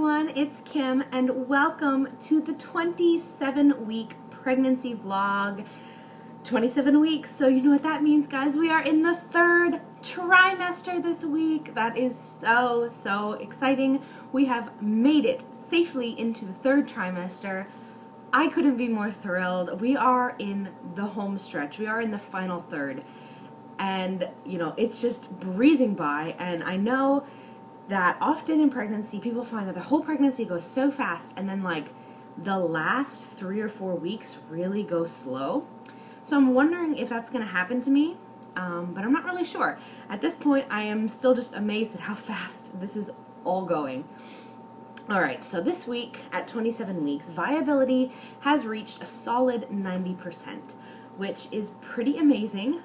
everyone, it's Kim and welcome to the 27-week pregnancy vlog. 27 weeks, so you know what that means, guys. We are in the third trimester this week. That is so exciting. We have made it safely into the third trimester. I couldn't be more thrilled. We are in the home stretch. We are in the final third. And, you know, it's just breezing by, and I know that often in pregnancy, people find that the whole pregnancy goes so fast, and then like the last 3 or 4 weeks really go slow. So I'm wondering if that's going to happen to me, but I'm not really sure. At this point, I am still just amazed at how fast this is all going. Alright, so this week at 27 weeks, viability has reached a solid 90%, which is pretty amazing.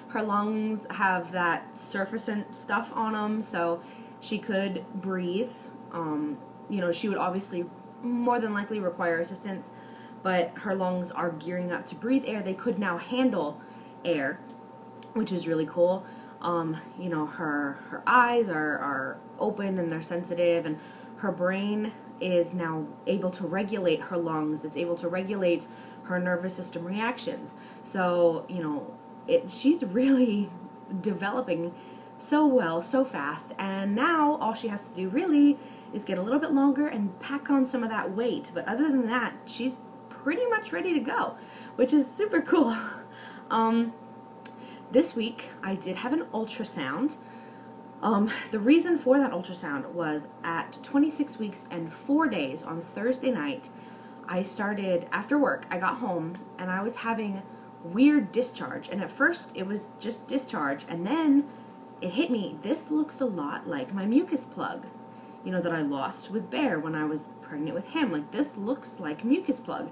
Her lungs have that surfactant stuff on them, so she could breathe. You know, she would obviously more than likely require assistance, but her lungs are gearing up to breathe air. They could now handle air, which is really cool. You know, her eyes are open and they're sensitive, and her brain is now able to regulate her lungs. It's able to regulate her nervous system reactions. So, you know, she's really developing so well, so fast, and now all she has to do really is get a little bit longer and pack on some of that weight. But other than that, she's pretty much ready to go, which is super cool. This week I did have an ultrasound. The reason for that ultrasound was at 26 weeks and 4 days on Thursday night, I started, after work, I got home and I was having weird discharge, and at first it was just discharge, and then it hit me, this looks a lot like my mucus plug, you know, that I lost with Bear when I was pregnant with him. Like, this looks like mucus plug.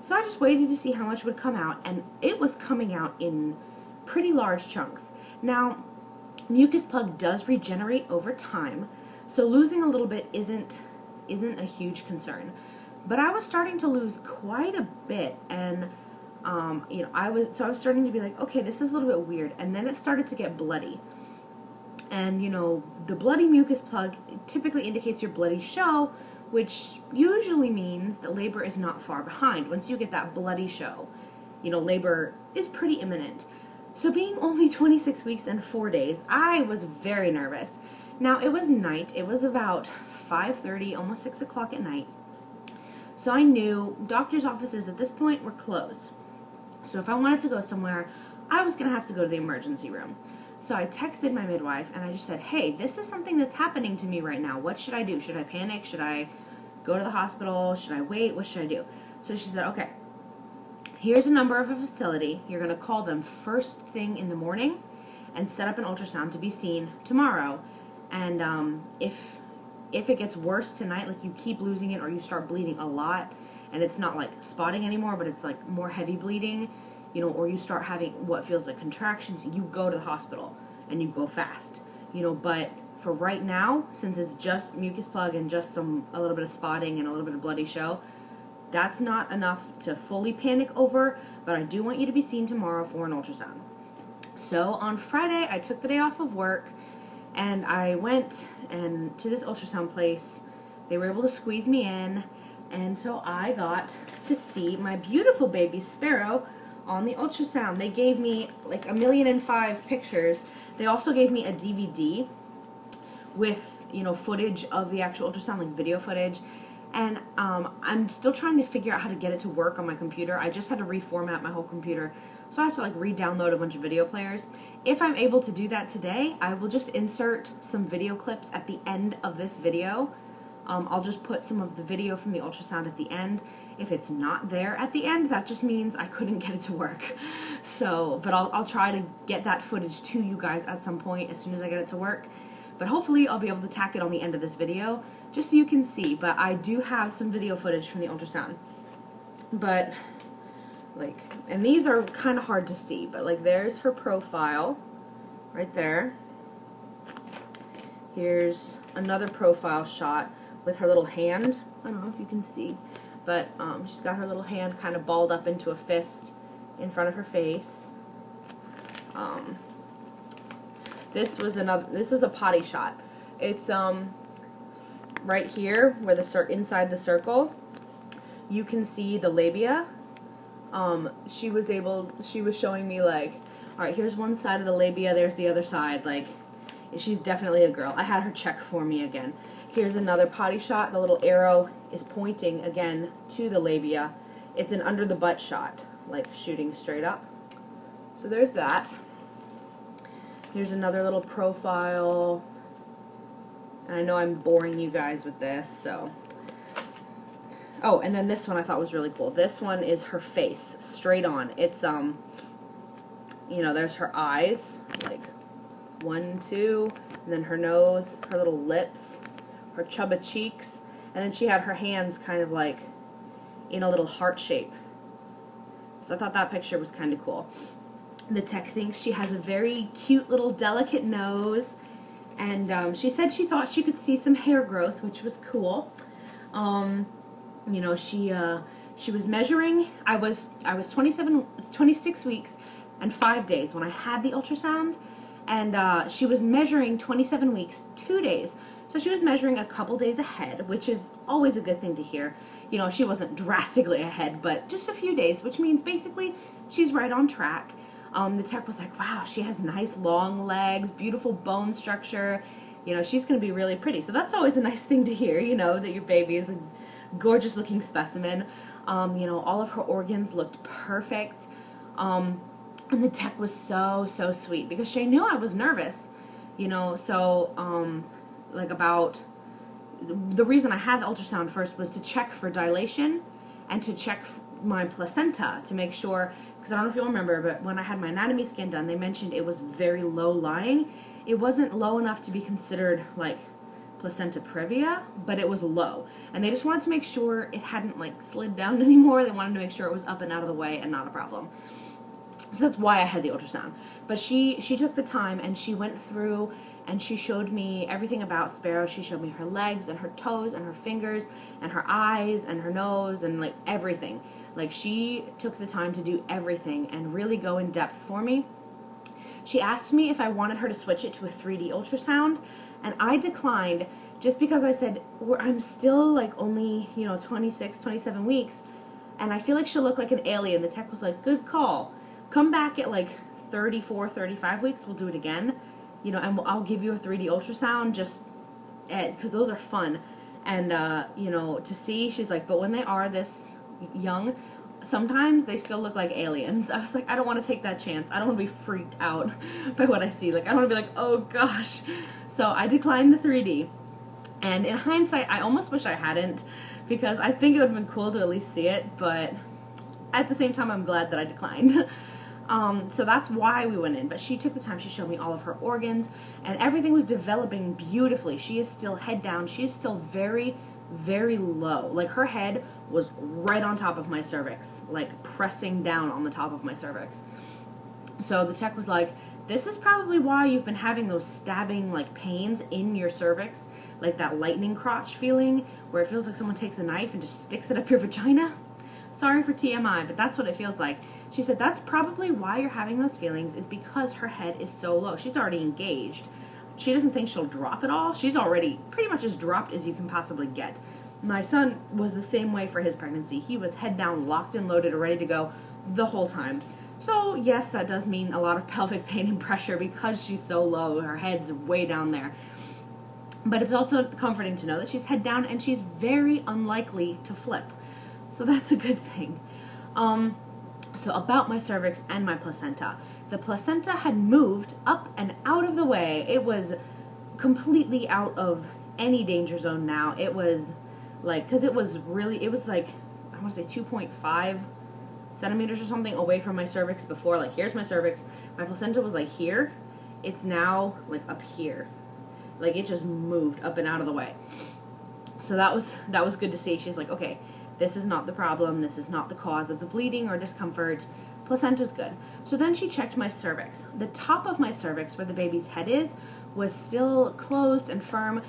So I just waited to see how much would come out, and it was coming out in pretty large chunks. Now, mucus plug does regenerate over time, so losing a little bit isn't a huge concern, but I was starting to lose quite a bit, and you know, I was starting to be like, okay, this is a little bit weird, and then it started to get bloody. And, you know, the bloody mucus plug typically indicates your bloody show, which usually means that labor is not far behind. Once you get that bloody show, you know, labor is pretty imminent. So being only 26 weeks and 4 days, I was very nervous. Now, it was night. It was about 5:30, almost 6 o'clock at night. So I knew doctors' offices at this point were closed. So if I wanted to go somewhere, I was going to have to go to the emergency room. So I texted my midwife and I just said, hey, this is something that's happening to me right now. What should I do? Should I panic? Should I go to the hospital? Should I wait? What should I do? So she said, okay, here's a number of a facility. You're going to call them first thing in the morning and set up an ultrasound to be seen tomorrow. And if it gets worse tonight, like you keep losing it or you start bleeding a lot, and it's not like spotting anymore, but it's like more heavy bleeding, you know, or you start having what feels like contractions, you go to the hospital and you go fast, you know. But for right now, since it's just mucus plug and just a little bit of spotting and a little bit of bloody show, that's not enough to fully panic over, but I do want you to be seen tomorrow for an ultrasound. So on Friday, I took the day off of work and I went to this ultrasound place. They were able to squeeze me in, and so I got to see my beautiful baby Sparrow on the ultrasound. They gave me like 1,000,005 pictures. They also gave me a DVD with, you know, footage of the actual ultrasound, like video footage. And I'm still trying to figure out how to get it to work on my computer. I just had to reformat my whole computer, so I have to like re-download a bunch of video players. If I'm able to do that today, I will just insert some video clips at the end of this video. I'll just put some of the video from the ultrasound at the end. If it's not there at the end, that just means I couldn't get it to work. So, but I'll try to get that footage to you guys at some point as soon as I get it to work. But hopefully I'll be able to tack it on the end of this video, just so you can see. But I do have some video footage from the ultrasound. But, like, and these are kind of hard to see, but like there's her profile right there. Here's another profile shot with her little hand. I don't know if you can see, but she's got her little hand kind of balled up into a fist in front of her face. This was a potty shot. It's right here, where inside the circle, you can see the labia. She was showing me like, all right, here's one side of the labia, there's the other side. Like, she's definitely a girl. I had her check for me again. Here's another potty shot. The little arrow is pointing again to the labia. It's an under the butt shot, like shooting straight up. So there's that. Here's another little profile. And I know I'm boring you guys with this, so. Oh, and then this one I thought was really cool. This one is her face, straight on. It's, you know, there's her eyes, like 1, 2, and then her nose, her little lips, her chubba cheeks, and then she had her hands kind of like in a little heart shape. So I thought that picture was kind of cool. The tech thinks she has a very cute little delicate nose, and she said she thought she could see some hair growth, which was cool. You know, she was measuring. I was 26 weeks and 5 days when I had the ultrasound, and she was measuring 27 weeks, 2 days. So she was measuring a couple days ahead, which is always a good thing to hear. You know, she wasn't drastically ahead, but just a few days, which means basically she's right on track. The tech was like, wow, she has nice long legs, beautiful bone structure. You know, she's going to be really pretty. So that's always a nice thing to hear, you know, that your baby is a gorgeous looking specimen. You know, all of her organs looked perfect. And the tech was so sweet because she knew I was nervous, you know, so, like about, the reason I had the ultrasound first was to check for dilation and to check my placenta to make sure, because I don't know if you'll remember, but when I had my anatomy scan done, they mentioned it was very low lying. It wasn't low enough to be considered like placenta previa, but it was low. And they just wanted to make sure it hadn't like slid down anymore. They wanted to make sure it was up and out of the way and not a problem. So that's why I had the ultrasound. But she took the time and she went through and she showed me everything about Sparrow. She showed me her legs and her toes and her fingers and her eyes and her nose and like everything. Like, she took the time to do everything and really go in depth for me. She asked me if I wanted her to switch it to a 3D ultrasound, and I declined just because I said, I'm still like only, you know, 26, 27 weeks, and I feel like she'll look like an alien. The tech was like, good call. Come back at like 34, 35 weeks, we'll do it again. You know, and I'll give you a 3D ultrasound just because those are fun. And, you know, to see, she's like, but when they are this young, sometimes they still look like aliens. I was like, I don't want to take that chance. I don't want to be freaked out by what I see. Like, I don't want to be like, oh gosh. So I declined the 3D. And in hindsight, I almost wish I hadn't, because I think it would have been cool to at least see it, but at the same time, I'm glad that I declined. So that's why we went in. But she took the time. She showed me all of her organs, and everything was developing beautifully. She is still head down. She is still very, very low. Like, her head was right on top of my cervix, like pressing down on the top of my cervix. So the tech was like, this is probably why you've been having those stabbing like pains in your cervix, like that lightning crotch feeling where it feels like someone takes a knife and just sticks it up your vagina. Sorry for TMI, but that's what it feels like. She said that's probably why you're having those feelings, is because her head is so low. She's already engaged. She doesn't think she'll drop at all. She's already pretty much as dropped as you can possibly get. My son was the same way for his pregnancy. He was head down, locked and loaded, ready to go the whole time. So yes, that does mean a lot of pelvic pain and pressure because she's so low. Her head's way down there. But it's also comforting to know that she's head down and she's very unlikely to flip. So that's a good thing. So about my cervix and my placenta. The placenta had moved up and out of the way. It was completely out of any danger zone now. It was like, because it was like, I want to say 2.5 centimeters or something away from my cervix before. Like, here's my cervix. My placenta was like here. It's now like up here. Like, it just moved up and out of the way. So that was good to see. She's like, okay, this is not the problem. This is not the cause of the bleeding or discomfort. Placenta's good. So then she checked my cervix. The top of my cervix, where the baby's head is, was still closed and firm.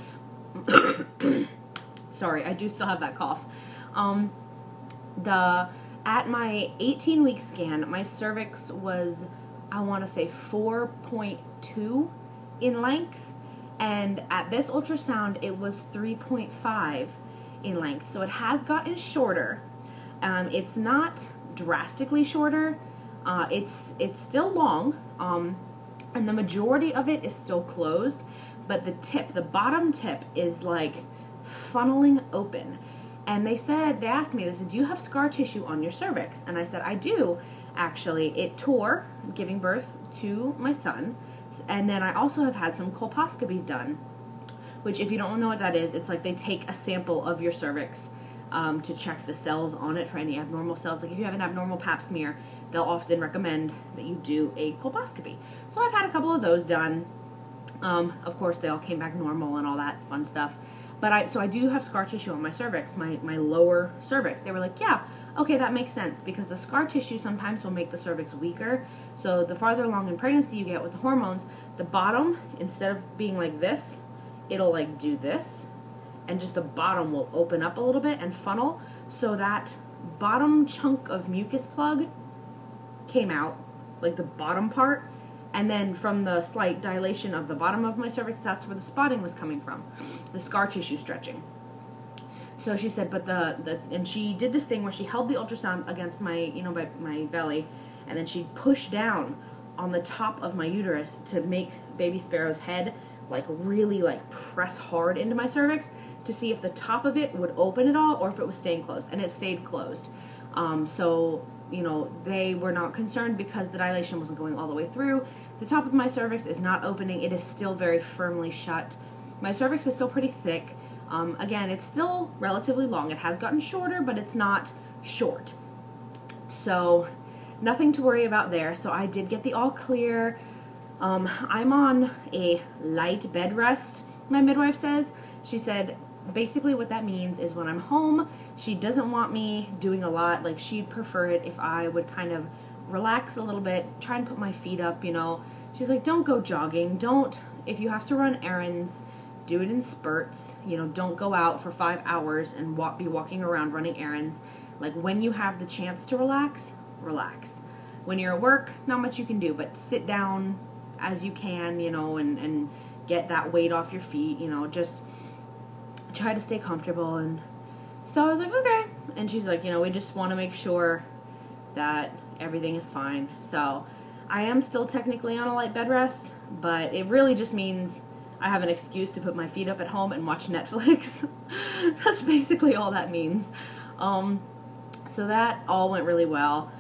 Sorry, I do still have that cough. At my 18-week scan, my cervix was, I want to say 4.2 in length, And at this ultrasound, it was 3.5 in length. So it has gotten shorter. It's not drastically shorter. It's still long, and the majority of it is still closed, but the bottom tip is like funneling open. And they asked me, they said, do you have scar tissue on your cervix? And I said, I do, actually. It tore giving birth to my son. And then I also have had some colposcopies done, which, if you don't know what that is, it's like they take a sample of your cervix to check the cells on it for any abnormal cells. Like if you have an abnormal pap smear, they'll often recommend that you do a colposcopy. So I've had a couple of those done. Of course, they all came back normal and all that fun stuff. But so I do have scar tissue on my cervix, my lower cervix. They were like, yeah, okay, that makes sense, because the scar tissue sometimes will make the cervix weaker. So the farther along in pregnancy you get with the hormones, the bottom, instead of being like this, it'll like do this, and just the bottom will open up a little bit and funnel, so that bottom chunk of mucus plug came out, like the bottom part, and then from the slight dilation of the bottom of my cervix, that's where the spotting was coming from, the scar tissue stretching. So she said, but and she did this thing where she held the ultrasound against my, my belly, and then she'd push down on the top of my uterus to make baby Sparrow's head like really like press hard into my cervix to see if the top of it would open at all or if it was staying closed, and it stayed closed. So, they were not concerned because the dilation wasn't going all the way through. The top of my cervix is not opening. It is still very firmly shut. My cervix is still pretty thick. Again, it's still relatively long. It has gotten shorter, but it's not short. So nothing to worry about there. So I did get the all clear. I'm on a light bed rest, my midwife says. She said basically what that means is when I'm home, she doesn't want me doing a lot. Like, she'd prefer it if I would kind of relax a little bit, try and put my feet up, She's like, don't go jogging. If you have to run errands, do it in spurts. Don't go out for 5 hours and be walking around running errands. Like, when you have the chance to relax, relax. When you're at work, not much you can do, but sit down as you can, and get that weight off your feet, just try to stay comfortable. And so I was like, okay. And she's like, we just want to make sure that everything is fine. So I am still technically on a light bed rest, but it really just means I have an excuse to put my feet up at home and watch Netflix. That's basically all that means. So that all went really well.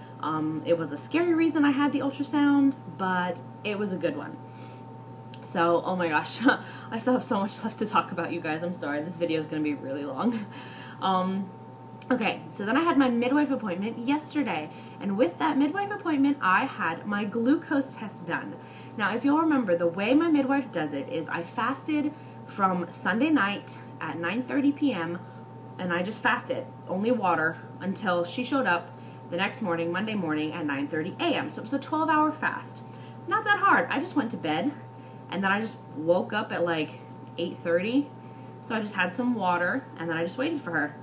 It was a scary reason I had the ultrasound, but it was a good one. So, oh my gosh, I still have so much left to talk about, you guys. I'm sorry, this video is going to be really long. Okay, so then I had my midwife appointment yesterday, and with that midwife appointment, I had my glucose test done. Now, if you'll remember, the way my midwife does it is I fasted from Sunday night at 9:30 p.m., and I just fasted, only water, until she showed up the next morning, Monday morning, at 9:30 a.m. So it was a 12-hour fast. Not that hard. I just went to bed, and then I just woke up at like 8:30. So I just had some water, and then I just waited for her.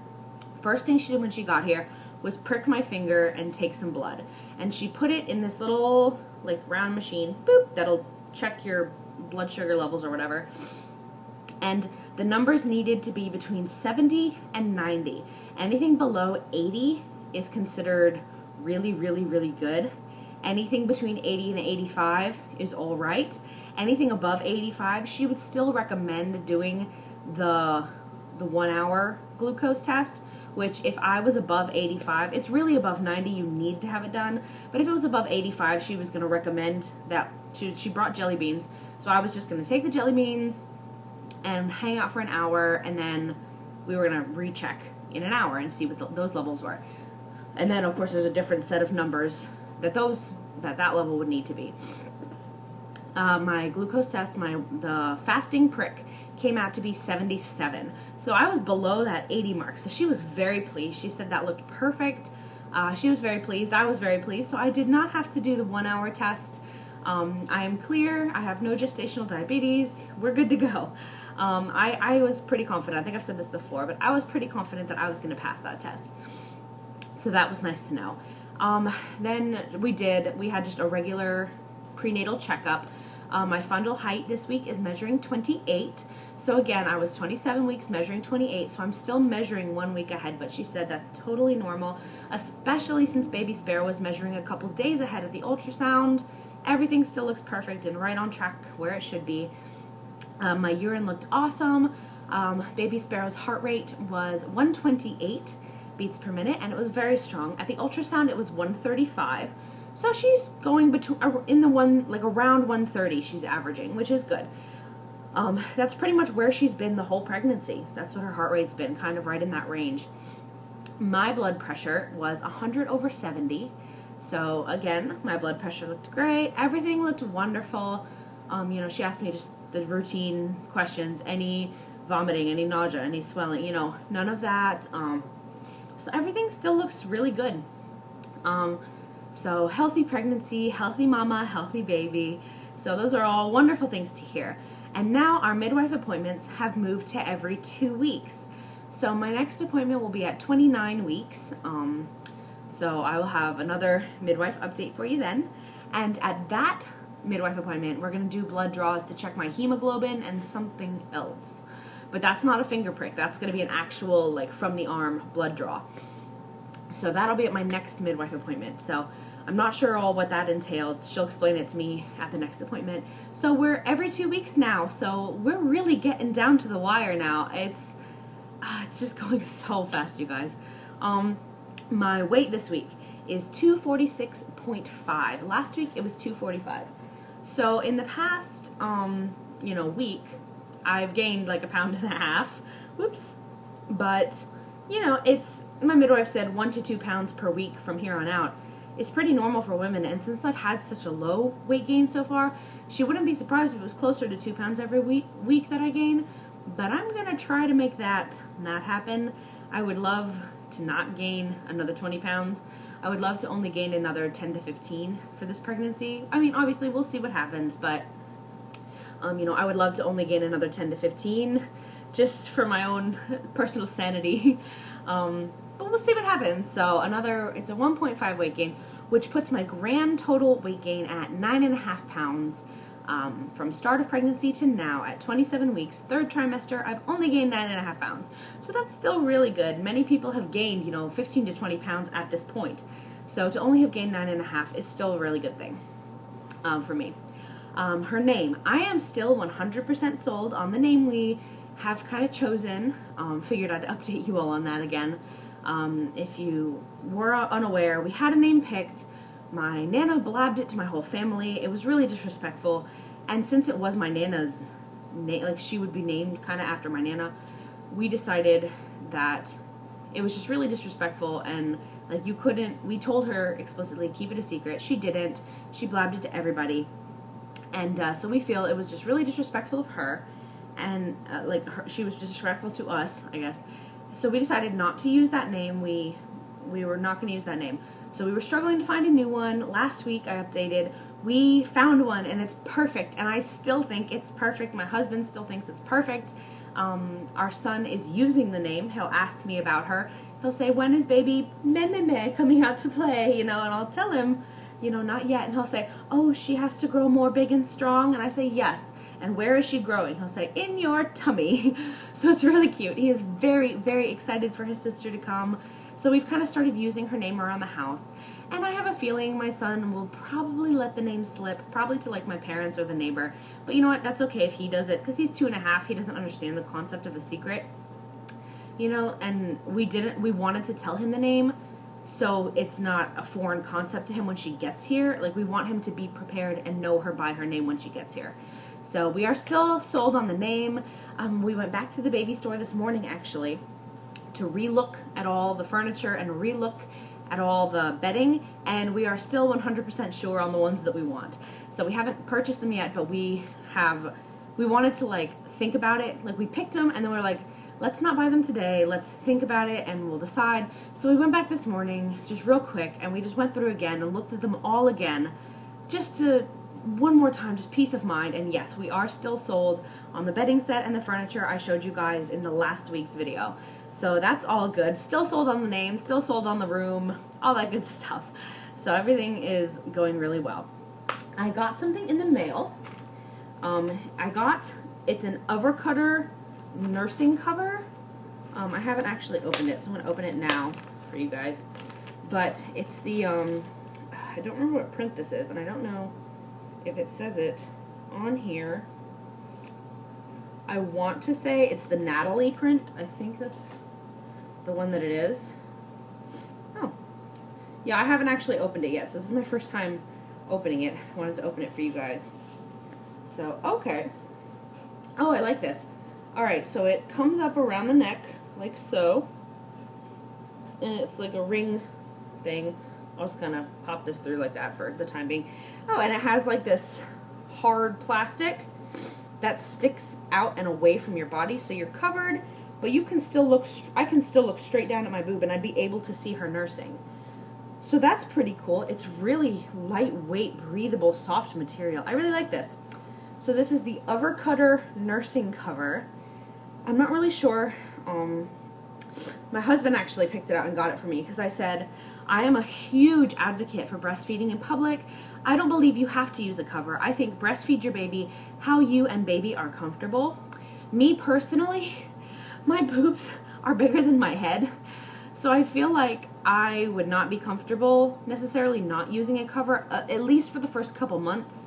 First thing she did when she got here was prick my finger and take some blood. And she put it in this little like round machine, boop, that'll check your blood sugar levels or whatever. And the numbers needed to be between 70 and 90. Anything below 80 is considered really, really, really good. Anything between 80 and 85 is all right. Anything above 85, she would still recommend doing the 1 hour glucose test, which if I was above 85, it's really above 90, you need to have it done. But if it was above 85, she was going to recommend that. She brought jelly beans, so I was just going to take the jelly beans and hang out for an hour, and then we were going to recheck in an hour and see what those levels were. And then, of course, there's a different set of numbers that that level would need to be. My glucose test, the fasting prick, came out to be 77. So I was below that 80 mark. So she was very pleased. She said that looked perfect. She was very pleased. I was very pleased. So I did not have to do the 1 hour test. I am clear. I have no gestational diabetes. We're good to go. I was pretty confident. I think I've said this before, but I was pretty confident that I was going to pass that test. So that was nice to know. Then we had just a regular prenatal checkup. My fundal height this week is measuring 28. So again, I was 27 weeks measuring 28, so I'm still measuring 1 week ahead, but she said that's totally normal, especially since baby Sparrow was measuring a couple days ahead of the ultrasound. Everything still looks perfect and right on track where it should be. My urine looked awesome. Baby Sparrow's heart rate was 128 beats per minute, and it was very strong. At the ultrasound, it was 135. So she's going between in the around 130 she's averaging, which is good. That's pretty much where she's been the whole pregnancy. That's what her heart rate's been, kind of right in that range. My blood pressure was 100/70. So again, my blood pressure looked great. Everything looked wonderful. You know, she asked me just the routine questions, any vomiting, any nausea, any swelling, you know, none of that. So everything still looks really good. So healthy pregnancy, healthy mama, healthy baby. So those are all wonderful things to hear. And now our midwife appointments have moved to every 2 weeks. So my next appointment will be at 29 weeks. So I will have another midwife update for you then. And at that midwife appointment, we're going to do blood draws to check my hemoglobin and something else. But that's not a finger prick. That's going to be an actual, like, from the arm blood draw. So that'll be at my next midwife appointment. So I'm not sure all what that entails. She'll explain it to me at the next appointment. So we're every 2 weeks now. So we're really getting down to the wire now. It's just going so fast, you guys. My weight this week is 246.5. Last week it was 245. So in the past, you know, week, I've gained like 1.5 pounds. Whoops. But, you know, my midwife said 1 to 2 pounds per week from here on out is pretty normal for women. And since I've had such a low weight gain so far, she wouldn't be surprised if it was closer to 2 pounds every week that I gain. But I'm going to try to make that not happen. I would love to not gain another 20 pounds. I would love to only gain another 10 to 15 for this pregnancy. I mean, obviously we'll see what happens, but you know, I would love to only gain another 10 to 15 just for my own personal sanity. But we'll see what happens. So it's a 1.5 weight gain, which puts my grand total weight gain at 9.5 pounds. From start of pregnancy to now at 27 weeks, 3rd trimester, I've only gained 9.5 pounds. So that's still really good. Many people have gained, you know, 15 to 20 pounds at this point. So to only have gained 9.5 is still a really good thing for me. Her name. I am still 100% sold on the name we have kind of chosen. Figured I'd update you all on that again. If you were unaware, we had a name picked. My Nana blabbed it to my whole family. It was really disrespectful. And since it was my Nana's name, like she would be named kind of after my Nana, we decided that it was just really disrespectful, and like we told her explicitly, keep it a secret. She didn't. She blabbed it to everybody. And so we feel it was just really disrespectful of her, and she was disrespectful to us, I guess. So we decided not to use that name. We were not going to use that name. So we were struggling to find a new one. Last week I updated. We found one and it's perfect, and I still think it's perfect. My husband still thinks it's perfect. Our son is using the name. He'll ask me about her. He'll say, when is baby Meme coming out to play? You know, and I'll tell him, you know, not yet. And he'll say, oh, she has to grow more big and strong. And I say, yes. And where is she growing? He'll say, in your tummy. So it's really cute. He is very, very excited for his sister to come. So we've kind of started using her name around the house. And I have a feeling my son will probably let the name slip, probably to like my parents or the neighbor. But you know what? That's okay if he does it, because he's 2.5. He doesn't understand the concept of a secret. You know, and we wanted to tell him the name, so it's not a foreign concept to him when she gets here. Like, we want him to be prepared and know her by her name when she gets here. So we are still sold on the name. We went back to the baby store this morning, actually, to relook at all the furniture and relook at all the bedding, and we are still 100% sure on the ones that we want. So we haven't purchased them yet, but we wanted to like think about it. Like, we picked them and then we're like, let's not buy them today, let's think about it and we'll decide. So we went back this morning just real quick and we just went through again and looked at them all again, just to one more time, just peace of mind. And yes, we are still sold on the bedding set and the furniture I showed you guys in the last week's video. So that's all good. Still sold on the name, still sold on the room, all that good stuff. So everything is going really well. I got something in the mail. It's an Overcutter nursing cover. I haven't actually opened it, so I'm going to open it now for you guys. But it's the, I don't remember what print this is, and I don't know if it says it on here. I want to say it's the Natalie print. I think that's the one that it is. Oh. Yeah, I haven't actually opened it yet, so this is my first time opening it. I wanted to open it for you guys. So, okay. Oh, I like this. Alright, so it comes up around the neck, like so. And it's like a ring thing. I'll just kind of pop this through like that for the time being. Oh, and it has like this hard plastic that sticks out and away from your body, so you're covered, but you can still look, I can still look straight down at my boob and I'd be able to see her nursing. So that's pretty cool. It's really lightweight, breathable, soft material. I really like this. So this is the Overcutter nursing cover. I'm not really sure. My husband actually picked it out and got it for me because I said, I am a huge advocate for breastfeeding in public. I don't believe you have to use a cover. I think breastfeed your baby how you and baby are comfortable. Me personally, my boobs are bigger than my head. So I feel like I would not be comfortable necessarily not using a cover, at least for the first couple months,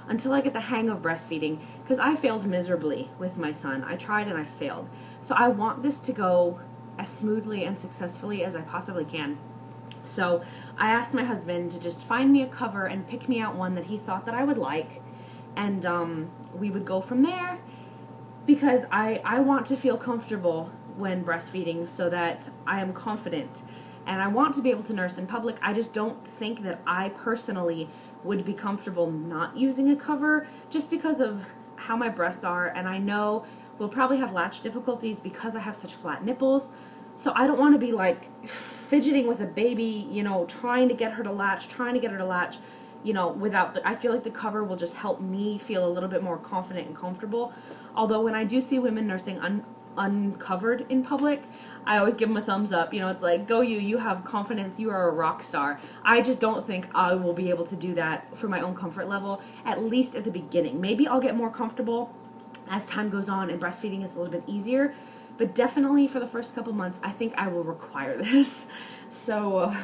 until I get the hang of breastfeeding, because I failed miserably with my son. I tried and I failed. So I want this to go as smoothly and successfully as I possibly can. So I asked my husband to just find me a cover and pick me out one that he thought that I would like, and we would go from there, because I want to feel comfortable when breastfeeding so that I am confident, and I want to be able to nurse in public. I just don't think that I personally would be comfortable not using a cover just because of how my breasts are, and I know we'll probably have latch difficulties because I have such flat nipples. So I don't want to be like fidgeting with a baby, you know, trying to get her to latch, you know, without I feel like the cover will just help me feel a little bit more confident and comfortable. Although when I do see women nursing uncovered in public, I always give them a thumbs up. You know, it's like, go you have confidence, you are a rock star. I just don't think I will be able to do that for my own comfort level, at least at the beginning. Maybe I'll get more comfortable as time goes on and breastfeeding gets a little bit easier, but definitely for the first couple months, I think I will require this. So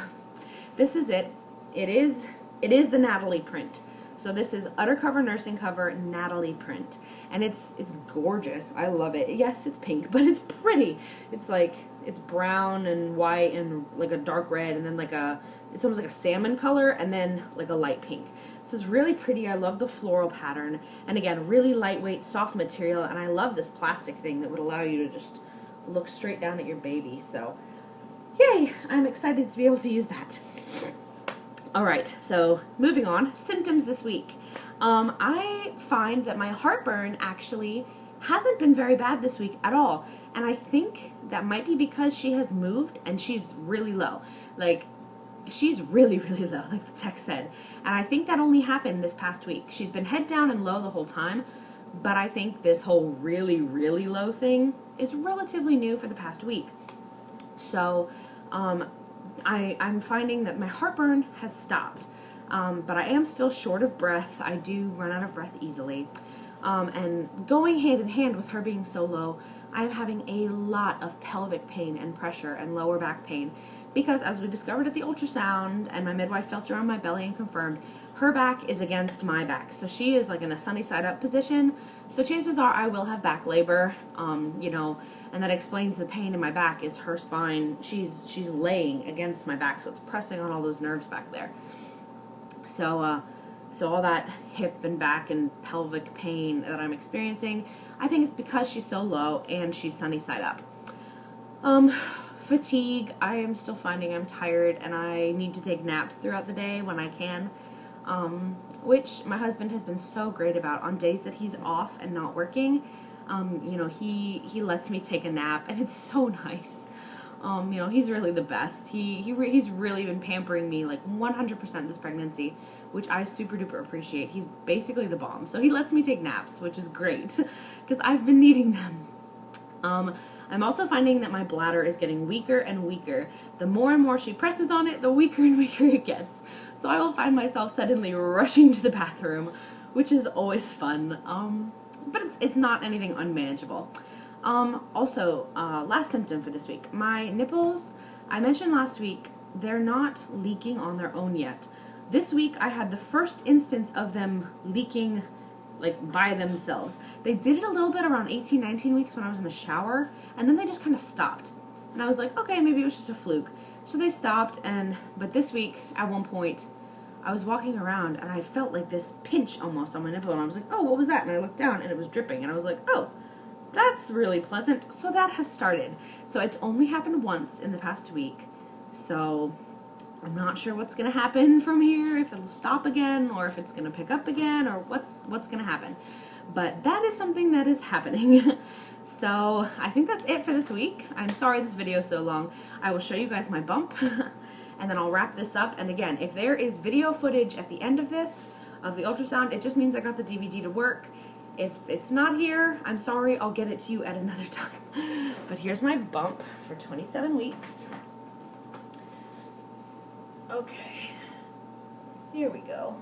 this is it. It is the Natalie print. So this is Undercover Nursing Cover Natalie print, and it's gorgeous. I love it. Yes, it's pink, but it's pretty. It's like, it's brown and white and like a dark red, and then like it's almost like a salmon color, and then like a light pink. So it's really pretty. I love the floral pattern, and again, really lightweight, soft material, and I love this plastic thing that would allow you to just look straight down at your baby. So yay, I'm excited to be able to use that. Alright, so moving on, symptoms this week. I find that my heartburn actually hasn't been very bad this week at all, and I think that might be because she has moved and she's really low. Like, she's really, really low, like the text said, and I think that only happened this past week. She's been head down and low the whole time, but I think this whole really, really low thing is relatively new for the past week. So, I'm finding that my heartburn has stopped, but I am still short of breath. I do run out of breath easily, and going hand in hand with her being so low, I'm having a lot of pelvic pain and pressure and lower back pain, because as we discovered at the ultrasound, and my midwife felt around my belly and confirmed, her back is against my back, so she is like in a sunny side up position, so chances are I will have back labor, you know, and that explains the pain in my back. Is her spine, she's laying against my back, so it's pressing on all those nerves back there. So so all that hip and back and pelvic pain that I'm experiencing, I think it's because she's so low and she's sunny side up. Fatigue, I am still finding I'm tired and I need to take naps throughout the day when I can, which my husband has been so great about. On days that he's off and not working, you know, he lets me take a nap, and it's so nice. You know, he's really the best. He's really been pampering me like 100% this pregnancy, which I super duper appreciate. He's basically the bomb. So he lets me take naps, which is great, because I've been needing them. I'm also finding that my bladder is getting weaker and weaker. The more and more she presses on it, the weaker and weaker it gets. So I will find myself suddenly rushing to the bathroom, which is always fun. But it's not anything unmanageable. Also, last symptom for this week. My nipples, I mentioned last week, they're not leaking on their own yet. This week I had the first instance of them leaking like by themselves. They did it a little bit around 18, 19 weeks when I was in the shower, and then they just kind of stopped. And I was like, okay, maybe it was just a fluke. So they stopped, but this week, at one point, I was walking around and I felt like this pinch almost on my nipple, and I was like, oh, what was that? And I looked down and it was dripping, and I was like, oh, that's really pleasant. So that has started. So it's only happened once in the past week. So I'm not sure what's going to happen from here, if it'll stop again, or if it's going to pick up again, or what's going to happen. But that is something that is happening. So I think that's it for this week. I'm sorry this video is so long. I will show you guys my bump, and then I'll wrap this up. And again, if there is video footage at the end of this, of the ultrasound, it just means I got the DVD to work. If it's not here, I'm sorry, I'll get it to you at another time. But here's my bump for 27 weeks. Okay, here we go.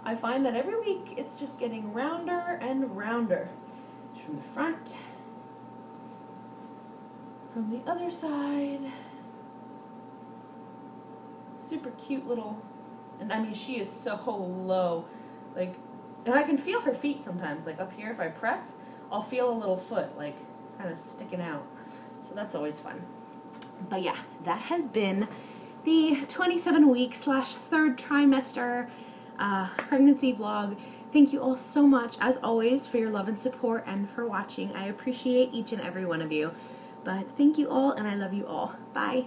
I find that every week it's just getting rounder and rounder. From the front, from the other side. Super cute little, and I mean, she is so low, like, and I can feel her feet sometimes, like up here if I press, I'll feel a little foot, like, kind of sticking out. So that's always fun. But yeah, that has been the 27-week / 3rd trimester pregnancy vlog. Thank you all so much, as always, for your love and support and for watching. I appreciate each and every one of you. But thank you all, and I love you all. Bye.